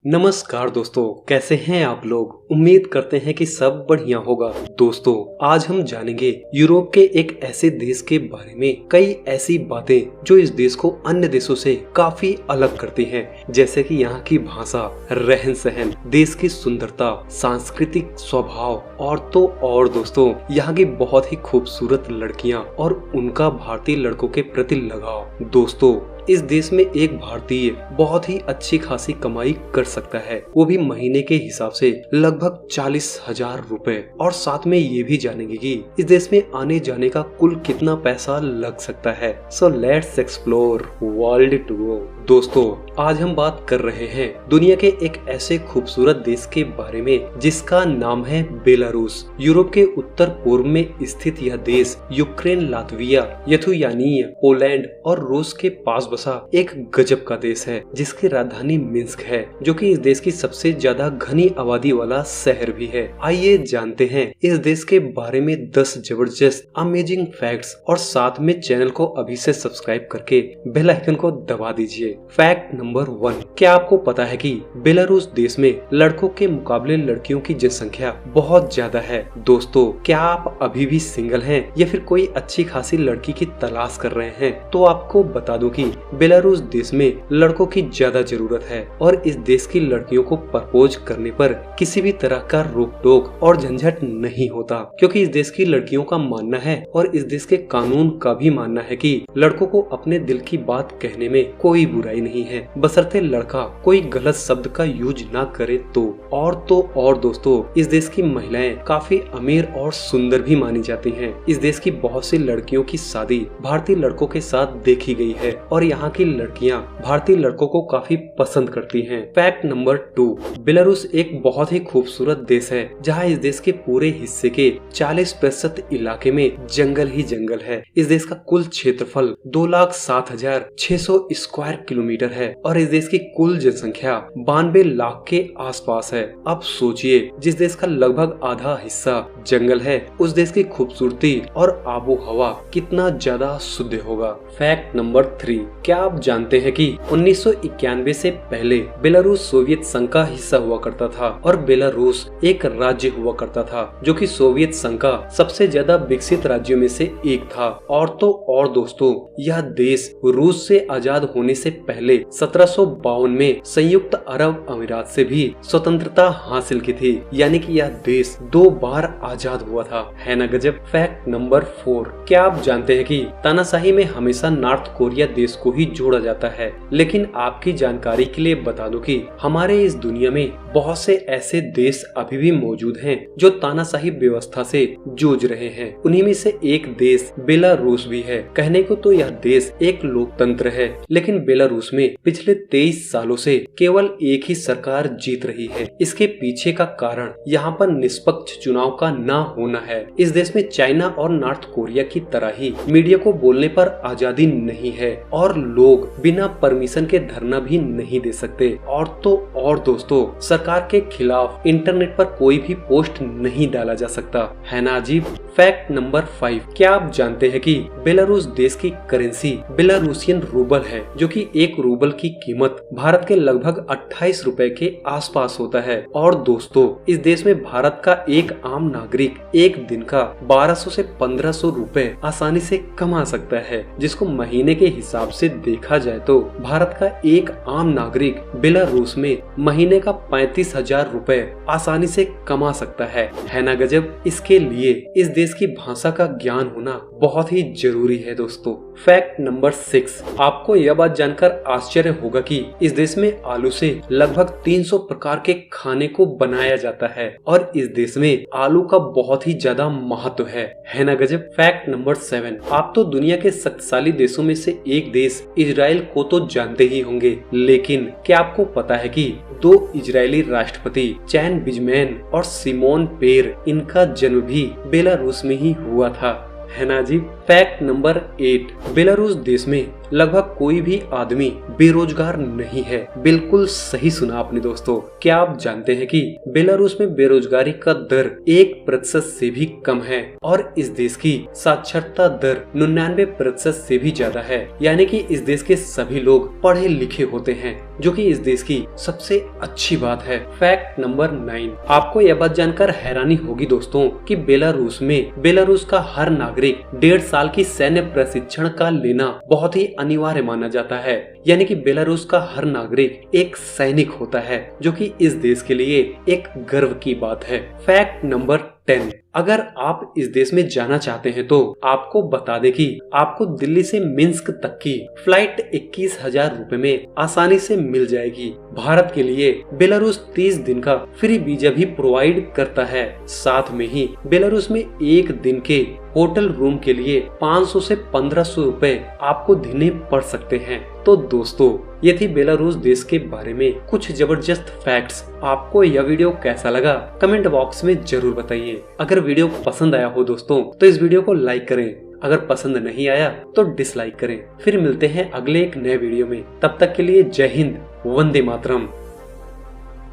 नमस्कार दोस्तों, कैसे हैं आप लोग। उम्मीद करते हैं कि सब बढ़िया होगा। दोस्तों, आज हम जानेंगे यूरोप के एक ऐसे देश के बारे में कई ऐसी बातें जो इस देश को अन्य देशों से काफी अलग करती हैं, जैसे कि यहाँ की भाषा, रहन सहन, देश की सुंदरता, सांस्कृतिक स्वभाव और तो और दोस्तों यहाँ की बहुत ही खूबसूरत लड़कियाँ और उनका भारतीय लड़कों के प्रति लगाव। दोस्तों, इस देश में एक भारतीय बहुत ही अच्छी खासी कमाई कर सकता है, वो भी महीने के हिसाब से लगभग 40,000 रुपए। और साथ में ये भी जानेंगे कि इस देश में आने जाने का कुल कितना पैसा लग सकता है। So let's explore world tour. दोस्तों, आज हम बात कर रहे हैं दुनिया के एक ऐसे खूबसूरत देश के बारे में जिसका नाम है बेलारूस। यूरोप के उत्तर पूर्व में स्थित यह देश यूक्रेन, लातविया, लिथुआनिया, पोलैंड और रूस के पास बसा एक गजब का देश है, जिसकी राजधानी मिन्स्क है, जो कि इस देश की सबसे ज्यादा घनी आबादी वाला शहर भी है। आइए जानते हैं इस देश के बारे में 10 जबरदस्त अमेजिंग फैक्ट्स, और साथ में चैनल को अभी से सब्सक्राइब करके बेल आइकन को दबा दीजिए। फैक्ट नंबर 1, क्या आपको पता है कि बेलारूस देश में लड़कों के मुकाबले लड़कियों की जनसंख्या बहुत ज्यादा है। दोस्तों, क्या आप अभी भी सिंगल हैं या फिर कोई अच्छी खासी लड़की की तलाश कर रहे हैं, तो आपको बता दूं कि बेलारूस देश में लड़कों की ज्यादा जरूरत है और इस देश की लड़कियों को प्रपोज करने पर किसी भी तरह का रोक टोक और झंझट नहीं होता, क्योंकि इस देश की लड़कियों का मानना है और इस देश के कानून का भी मानना है कि लड़कों को अपने दिल की बात कहने में कोई बुराई नहीं है, बशर्ते लड़का कोई गलत शब्द का यूज ना करे तो और दोस्तों, इस देश की महिलाएं काफी अमीर और सुंदर भी मानी जाती हैं। इस देश की बहुत सी लड़कियों की शादी भारतीय लड़कों के साथ देखी गई है और यहाँ की लड़कियाँ भारतीय लड़कों को काफी पसंद करती हैं। फैक्ट नंबर 2, बेलारूस एक बहुत ही खूबसूरत देश है, जहाँ इस देश के पूरे हिस्से के 40% इलाके में जंगल ही जंगल है। इस देश का कुल क्षेत्रफल 2,07,600 स्क्वायर किलोमीटर है और इस देश की कुल जनसंख्या 92 लाख के आसपास है। अब सोचिए, जिस देश का लगभग आधा हिस्सा जंगल है, उस देश की खूबसूरती और आबो हवा कितना ज्यादा शुद्ध होगा। फैक्ट नंबर 3, क्या आप जानते हैं कि 1991 से पहले बेलारूस सोवियत संघ का हिस्सा हुआ करता था और बेलारूस एक राज्य हुआ करता था, जो कि सोवियत संघ का सबसे ज्यादा विकसित राज्यों में से एक था। और तो और दोस्तों, यह देश रूस से आजाद होने से पहले 1752 में संयुक्त अरब अमीरात से भी स्वतंत्रता हासिल की थी, यानी कि यह देश 2 बार आजाद हुआ था। है ना गजब। फैक्ट नंबर 4, क्या आप जानते हैं कि तानाशाही में हमेशा नॉर्थ कोरिया देश को ही जोड़ा जाता है, लेकिन आपकी जानकारी के लिए बता दूं कि हमारे इस दुनिया में बहुत से ऐसे देश अभी भी मौजूद हैं जो तानाशाही व्यवस्था से जूझ रहे हैं। उन्हीं में से एक देश बेलारूस भी है। कहने को तो यह देश एक लोकतंत्र है, लेकिन बेलारूस में पिछले 23 सालों से केवल एक ही सरकार जीत रही है। इसके पीछे का कारण यहाँ पर निष्पक्ष चुनाव का ना होना है। इस देश में चाइना और नॉर्थ कोरिया की तरह ही मीडिया को बोलने पर आजादी नहीं है और लोग बिना परमिशन के धरना भी नहीं दे सकते। और तो और दोस्तों, सरकार के खिलाफ इंटरनेट पर कोई भी पोस्ट नहीं डाला जा सकता। है ना अजीब। फैक्ट नंबर 5, क्या आप जानते हैं कि बेलारूस देश की करेंसी बेलारूसियन रूबल है, जो कि 1 रूबल की कीमत भारत के लगभग 28 रुपए के आसपास होता है। और दोस्तों, इस देश में भारत का एक आम नागरिक एक दिन का 1200 से 1500 रुपए आसानी से कमा सकता है, जिसको महीने के हिसाब से देखा जाए तो भारत का एक आम नागरिक बेलारूस में महीने का 35,000 रुपए आसानी से कमा सकता है ना गजब। इसके लिए इस देश की भाषा का ज्ञान होना बहुत ही जरूरी है दोस्तों। फैक्ट नंबर 6, आपको यह बात जानकर आश्चर्य होगा कि इस देश में आलू से लगभग 300 प्रकार के खाने को बनाया जाता है और इस देश में आलू का बहुत ही ज्यादा महत्व है ना गजब। फैक्ट नंबर 7, आप तो दुनिया के शक्तिशाली देशों में से एक देश इजराइल को तो जानते ही होंगे, लेकिन क्या आपको पता है कि 2 इजरायली राष्ट्रपति चैन बिजमैन और सिमोन पेर, इनका जन्म भी बेलारूस में ही हुआ था। है ना अजीब। फैक्ट नंबर 8, बेलारूस देश में लगभग कोई भी आदमी बेरोजगार नहीं है। बिल्कुल सही सुना आपने दोस्तों। क्या आप जानते हैं कि बेलारूस में बेरोजगारी का दर 1% से भी कम है और इस देश की साक्षरता दर 99% से भी ज्यादा है। यानी कि इस देश के सभी लोग पढ़े लिखे होते हैं, जो कि इस देश की सबसे अच्छी बात है। फैक्ट नंबर 9, आपको यह बात जानकर हैरानी होगी दोस्तों कि बेलारूस का हर नागरिक 1.5 साल की सैन्य प्रशिक्षण का लेना बहुत ही अनिवार्य माना जाता है। यानी कि बेलारूस का हर नागरिक एक सैनिक होता है, जो कि इस देश के लिए एक गर्व की बात है। फैक्ट नंबर 10, अगर आप इस देश में जाना चाहते हैं तो आपको बता दें कि आपको दिल्ली से मिन्स्क तक की फ्लाइट 21,000 रुपए में आसानी से मिल जाएगी। भारत के लिए बेलारूस 30 दिन का फ्री वीजा भी प्रोवाइड करता है। साथ में ही बेलारूस में एक दिन के होटल रूम के लिए 500 से 1500 रुपए आपको देने पड़ सकते हैं। तो दोस्तों, ये थी बेलारूस देश के बारे में कुछ जबरदस्त फैक्ट्स। आपको यह वीडियो कैसा लगा कमेंट बॉक्स में जरूर बताइए। अगर वीडियो पसंद आया हो दोस्तों तो इस वीडियो को लाइक करें, अगर पसंद नहीं आया तो डिसलाइक करें। फिर मिलते हैं अगले एक नए वीडियो में। तब तक के लिए जय हिंद, वंदे मातरम।